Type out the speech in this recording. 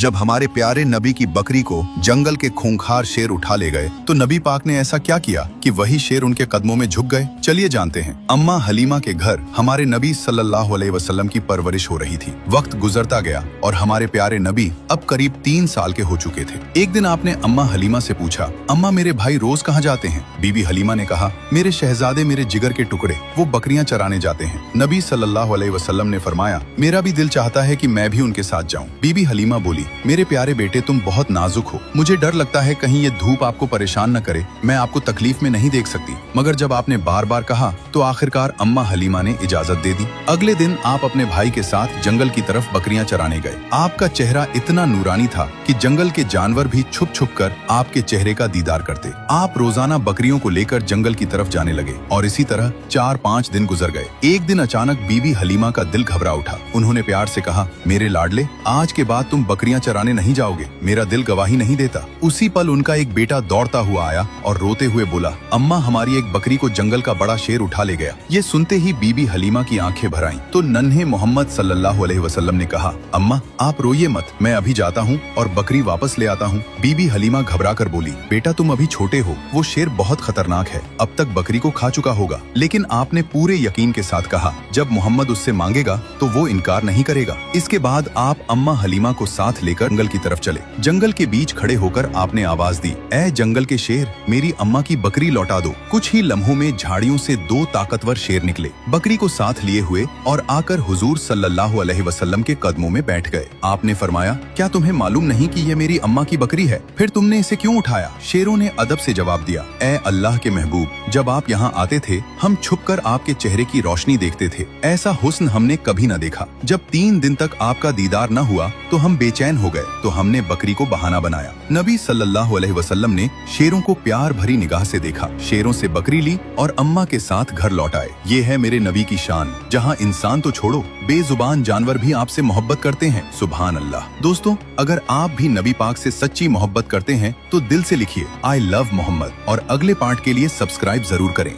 जब हमारे प्यारे नबी की बकरी को जंगल के खूंखार शेर उठा ले गए तो नबी पाक ने ऐसा क्या किया कि वही शेर उनके कदमों में झुक गए। चलिए जानते हैं। अम्मा हलीमा के घर हमारे नबी सल्लल्लाहु अलैहि वसल्लम की परवरिश हो रही थी। वक्त गुजरता गया और हमारे प्यारे नबी अब करीब 3 साल के हो चुके थे। एक दिन आपने अम्मा हलीमा से पूछा, अम्मा मेरे भाई रोज कहाँ जाते हैं? बीबी हलीमा ने कहा, मेरे शहजादे मेरे जिगर के टुकड़े, वो बकरियां चराने जाते हैं। नबी सल्लल्लाहु अलैहि वसल्लम ने फरमाया, मेरा भी दिल चाहता है कि मैं भी उनके साथ जाऊं। बीबी हलीमा बोली, मेरे प्यारे बेटे तुम बहुत नाजुक हो, मुझे डर लगता है कहीं ये धूप आपको परेशान न करे, मैं आपको तकलीफ में नहीं देख सकती। मगर जब आपने बार बार कहा तो आखिरकार अम्मा हलीमा ने इजाजत दे दी। अगले दिन आप अपने भाई के साथ जंगल की तरफ बकरियां चराने गए। आपका चेहरा इतना नूरानी था कि जंगल के जानवर भी छुप छुप कर आपके चेहरे का दीदार करते। आप रोजाना बकरियों को लेकर जंगल की तरफ जाने लगे और इसी तरह 4-5 दिन गुजर गए। एक दिन अचानक बीबी हलीमा का दिल घबरा उठा। उन्होंने प्यार से कहा, मेरे लाडले, आज के बाद तुम बकरियां चराने नहीं जाओगे, मेरा दिल गवाही नहीं देता। उसी पल उनका एक बेटा दौड़ता हुआ आया और रोते हुए बोला, अम्मा हमारी एक बकरी को जंगल का बड़ा शेर उठा ले गया। ये सुनते ही बीबी हलीमा की आंखें भर आईं। तो नन्हे मोहम्मद सल्लल्लाहु अलैहि वसल्लम ने कहा, अम्मा आप रोइए मत, मैं अभी जाता हूँ और बकरी वापस ले आता हूँ। बीबी हलीमा घबरा कर बोली, बेटा तुम अभी छोटे हो, वो शेर बहुत खतरनाक है, अब तक बकरी को खा चुका होगा। लेकिन आपने पूरे यकीन के साथ कहा, जब मोहम्मद उससे मांगेगा तो वो इनकार नहीं करेगा। इसके बाद आप अम्मा हलीमा को साथ लेकर जंगल की तरफ चले। जंगल के बीच खड़े होकर आपने आवाज दी, ऐ जंगल के शेर, मेरी अम्मा की बकरी लौटा दो। कुछ ही लम्हों में झाड़ियों से 2 ताकतवर शेर निकले, बकरी को साथ लिए हुए और आकर हुजूर सल्लल्लाहु अलैहि वसल्लम के कदमों में बैठ गए। आपने फरमाया, क्या तुम्हें मालूम नहीं कि ये मेरी अम्मा की बकरी है? फिर तुमने इसे क्यों उठाया? शेरों ने अदब से जवाब दिया, ऐ अल्लाह के महबूब, जब आप यहाँ आते थे हम छुपकर आपके चेहरे की रोशनी देखते थे, ऐसा हुस्न हमने कभी न देखा। जब 3 दिन तक आपका दीदार न हुआ तो हम बेचैन हो गए, तो हमने बकरी को बहाना बनाया। नबी सल्लल्लाहु अलैहि वसल्लम ने शेरों को प्यार भरी निगाह से देखा, शेरों से बकरी ली और अम्मा के साथ घर लौट आए। ये है मेरे नबी की शान, जहाँ इंसान तो छोड़ो, बेजुबान जानवर भी आपसे मोहब्बत करते हैं। सुभान अल्लाह। दोस्तों, अगर आप भी नबी पाक से सच्ची मोहब्बत करते हैं तो दिल से लिखिए, आई लव मोहम्मद, और अगले पार्ट के लिए सब्सक्राइब जरूर करें।